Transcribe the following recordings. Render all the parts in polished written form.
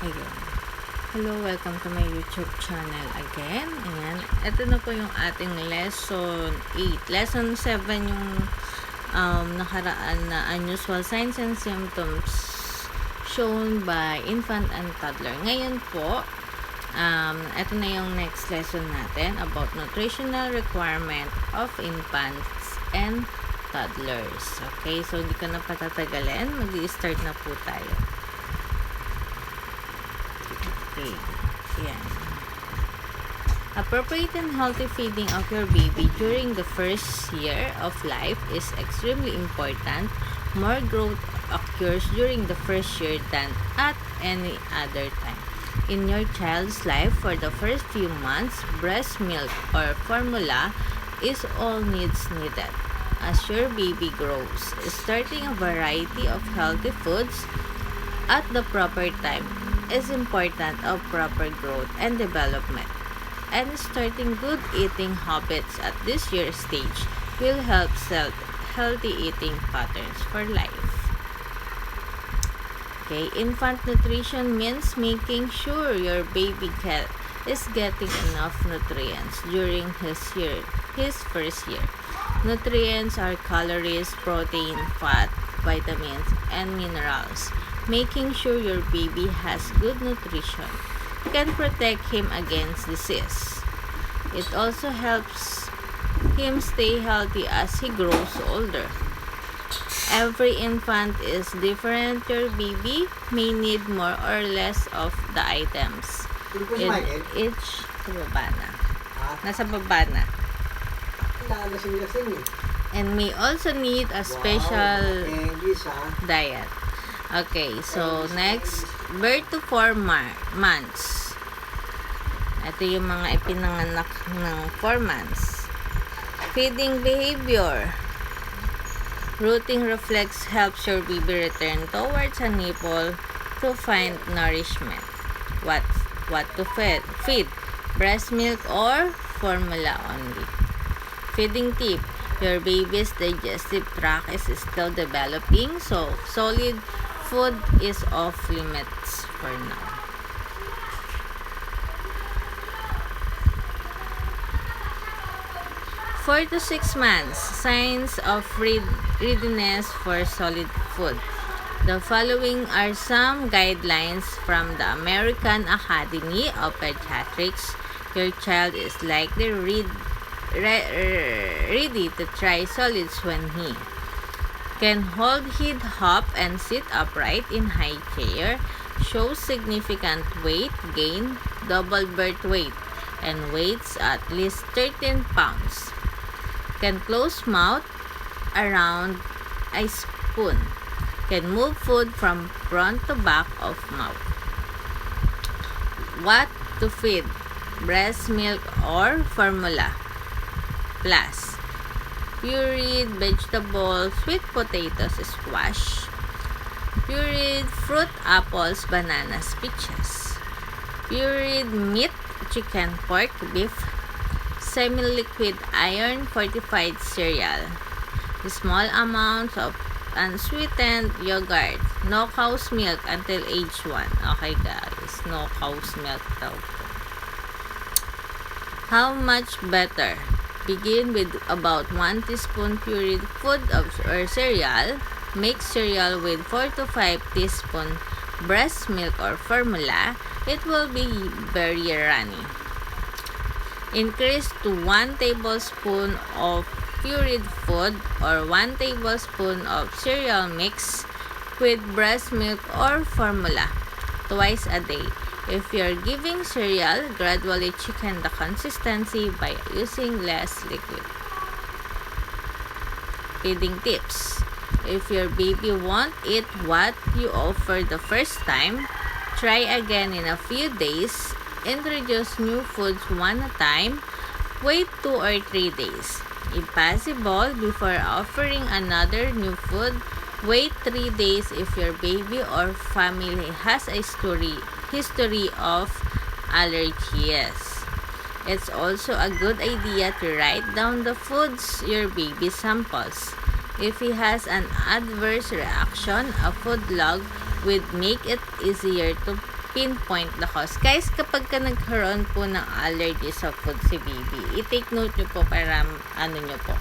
Ayun. Hello, welcome to my YouTube channel again. Ayan. Ito na po yung ating lesson 8. Lesson 7 yung nakaraan na unusual signs and symptoms shown by infant and toddler. Ngayon po, ito na yung next lesson natin about nutritional requirement of infants and toddlers. Okay, so hindi ko na patatagalin. Mag-i-start na po tayo. Okay, yan. Appropriate and healthy feeding of your baby during the first year of life is extremely important. More growth occurs during the first year than at any other time. In your child's life, for the first few months, breast milk or formula is all needed. As your baby grows, starting a variety of healthy foods at the proper time is important of proper growth and development. And starting good eating habits at this year stage will help set healthy eating patterns for life. Okay, infant nutrition means making sure your baby is getting enough nutrients during his first year. Nutrients are calories, protein, fat, vitamins, and minerals. Making sure your baby has good nutrition can protect him against disease. It also helps him stay healthy as he grows older. Every infant is different. Your baby may need more or less of the items. In each baba na. Nasa baba na. And may also need a special diet. Okay, so next, birth to 4 months. Ito yung mga ipinanganak ng 4 months. Feeding behavior. Rooting reflex helps your baby return towards a nipple to find nourishment. What to feed? Breast milk or formula only. Feeding tip. Your baby's digestive tract is still developing, so solid food is off limits for now. Four to 6 months, signs of readiness for solid food. The following are some guidelines from the American Academy of Pediatrics. Your child is likely ready to try solids when he can hold head hop and sit upright in high chair, shows significant weight gain, double birth weight, and weighs at least 13 pounds. Can close mouth around a spoon. Can move food from front to back of mouth. What to feed? Breast milk or formula plus. Pureed vegetables, sweet potatoes, squash. Pureed fruit, apples, bananas, peaches. Pureed meat, chicken, pork, beef. Semi-liquid iron fortified cereal. Small amounts of unsweetened yogurt. No cow's milk until age 1. Okay guys, no cow's milk daw po. How much better? Begin with about 1 teaspoon pureed food or cereal. Mix cereal with 4 to 5 teaspoon breast milk or formula. It will be very runny. Increase to 1 tablespoon of pureed food or 1 tablespoon of cereal mix with breast milk or formula twice a day. If you're giving cereal, gradually chicken the consistency by using less liquid. Feeding tips. If your baby won't eat what you offer the first time, try again in a few days. Introduce new foods one at a time. Wait 2 or 3 days. If possible, before offering another new food, wait 3 days if your baby or family has a history of allergies. It's also a good idea to write down the foods your baby samples. If he has an adverse reaction, a food log would make it easier to pinpoint the cause. Guys, kapag ka nagkaroon po ng allergy sa food si baby, i-take note nyo po para nyo po,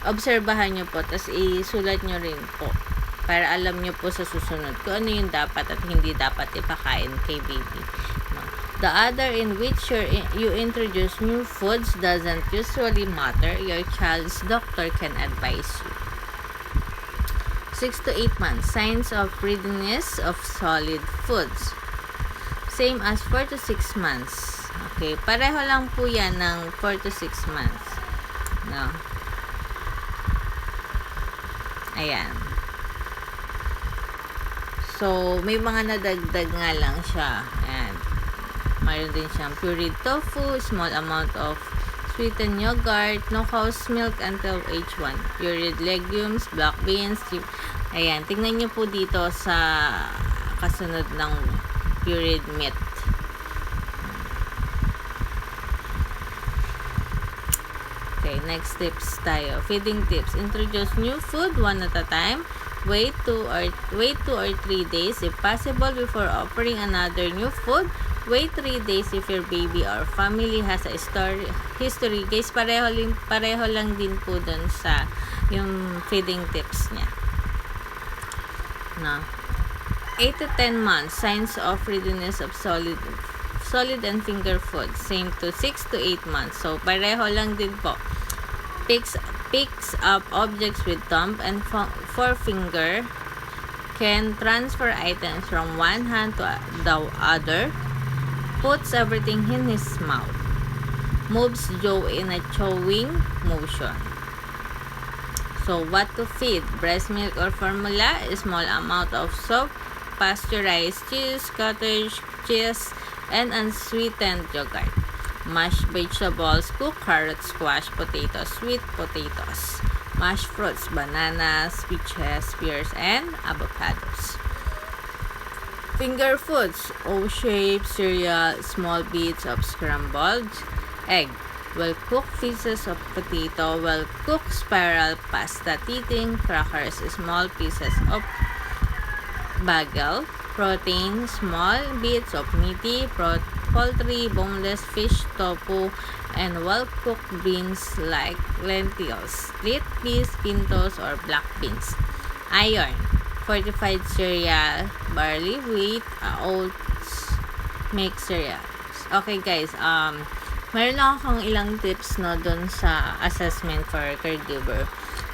obserbahan nyo po, tapos isulat nyo rin po para alam nyo po sa susunod kung ano yung dapat at hindi dapat ipakain kay baby. The order in which you introduce new foods doesn't usually matter. Your child's doctor can advise you. 6 to 8 months. Signs of readiness of solid foods. Same as 4 to 6 months. Okay, pareho lang po yan ng 4 to 6 months. No? Ayan. So, may mga nadagdag nga lang siya. Ayan. Mayroon din siyang pureed tofu, small amount of sweetened yogurt, no cow's milk until age 1. Pureed legumes, black beans, ayan. Tingnan nyo po dito sa kasunod ng pureed meat. Okay, next tips tayo. Feeding tips. Introduce new food one at a time. Wait 2 or 3 days if possible before offering another new food. Wait 3 days if your baby or family has a history. Guys, pareho lang din po dun sa yung feeding tips niya. No? 8 to 10 months. Signs of readiness of solid and finger food. Same to 6 to 8 months. So, pareho lang din po. Picks up objects with thumb and forefinger. Can transfer items from one hand to the other. Puts everything in his mouth. Moves jaw in a chewing motion. So, what to feed? Breast milk or formula, a small amount of soap, pasteurized cheese, cottage cheese, and unsweetened yogurt. Mashed vegetables, cooked carrots, squash, potatoes, sweet potatoes. Mashed fruits, bananas, peaches, pears, and avocados. Finger foods, O-shaped cereal, small bits of scrambled egg, well-cooked pieces of potato, well-cooked spiral pasta, titting, crackers, small pieces of bagel, protein, small bits of meaty, poultry, boneless fish, tofu, and well-cooked beans like lentils, split peas, pintos, or black beans. Iron, fortified cereal, barley, wheat, oats, mixed cereals. Okay guys, meron lang akong ilang tips no dun sa assessment for caregiver.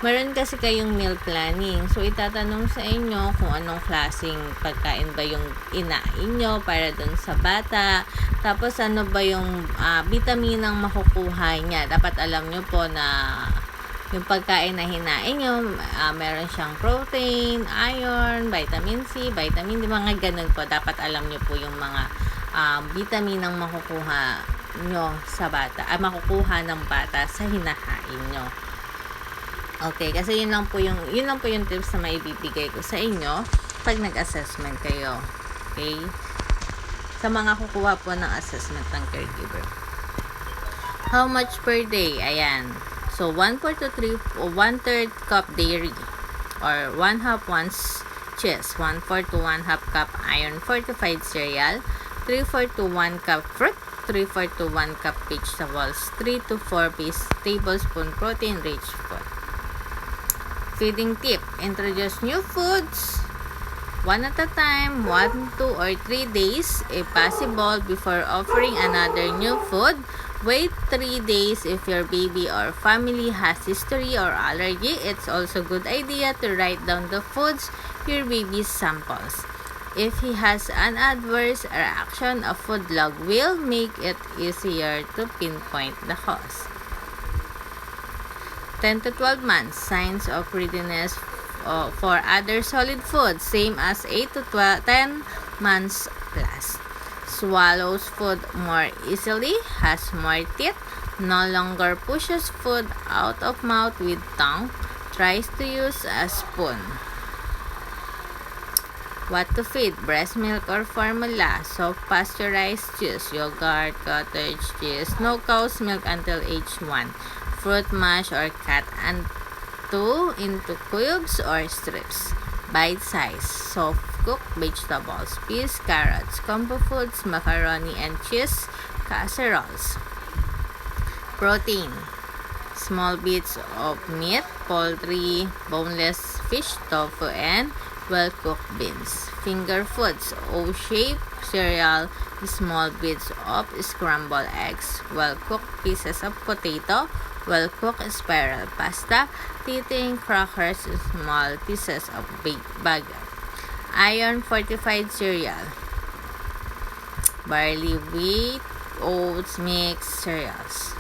Meron kasi kayong meal planning. So, itatanong sa inyo kung anong klaseng pagkain ba yung inain nyo para dun sa bata. Tapos, ano ba yung vitaminang makukuha niya. Dapat alam nyo po na yung pagkain na hinain nyo, meron siyang protein, iron, vitamin C, vitamin D, mga ganun po. Dapat alam nyo po yung mga vitaminang makukuha nyo sa bata, makukuha ng bata sa hinahain nyo. Okay, kasi yun lang po yung tips na maibibigay ko sa inyo pag nag-assessment kayo. Okay? Sa mga kukuha po ng assessment ng caregiver. How much per day? Ayan. So, 1/4 to 1/3 cup dairy or 1/2 ounce cheese, 1/4 to 1/2 cup iron fortified cereal, 3/4 to 1 cup fruit, 3/4 to 1 cup vegetables, 3 to 4 tablespoon protein-rich food. Feeding tip. Introduce new foods one at a time, 1, 2, or 3 days if possible before offering another new food. Wait 3 days if your baby or family has history or allergy. It's also a good idea to write down the foods your baby samples. If he has an adverse reaction, a food log will make it easier to pinpoint the cause. 10 to 12 months. Signs of readiness for other solid foods. Same as 8 to 10 months plus. Swallows food more easily, has more teeth, no longer pushes food out of mouth with tongue, tries to use a spoon. What to feed? Breast milk or formula, soft pasteurized cheese, yogurt, cottage cheese, no cow's milk until age 1. Fruit mash or cut into cubes or strips. Bite size, soft cooked vegetables, peas, carrots, combo foods, macaroni and cheese, casseroles. Protein: small bits of meat, poultry, boneless fish, tofu, and well-cooked beans. Finger foods: O-shaped cereal, small bits of scrambled eggs, well-cooked pieces of potato, well-cooked spiral pasta, thin crackers, small pieces of baked bagel. Iron-fortified cereal: barley, wheat, oats, mixed cereals.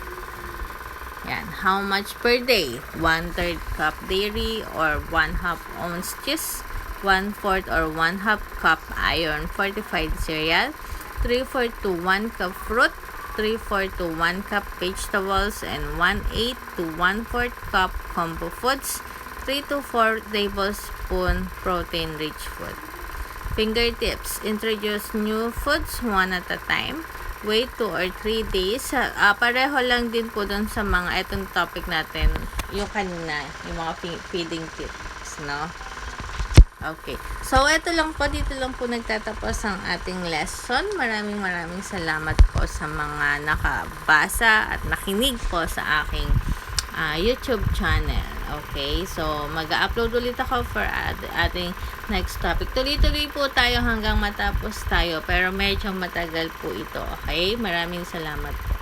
Yan. How much per day? 1/3 cup dairy or 1/2 ounce cheese, 1/4 or 1/2 cup iron fortified cereal, 3/4 to 1 cup fruit, 3/4 to 1 cup vegetables, and 1/8 to 1/4 cup combo foods, 3 to 4 tablespoon protein-rich food. Fingertips: introduce new foods one at a time. Wait 2 or 3 days. Pareho lang din po dun sa mga itong topic natin, yung kanina, yung mga feeding tips, no? Okay. So, ito lang po, dito lang po nagtatapos ang ating lesson. Maraming salamat po sa mga nakabasa at nakinig po sa aking YouTube channel. Okay, so mag-upload ulit ako for ating next topic. Tuloy-tuloy po tayo hanggang matapos tayo, pero medyo matagal po ito. Okay, maraming salamat po.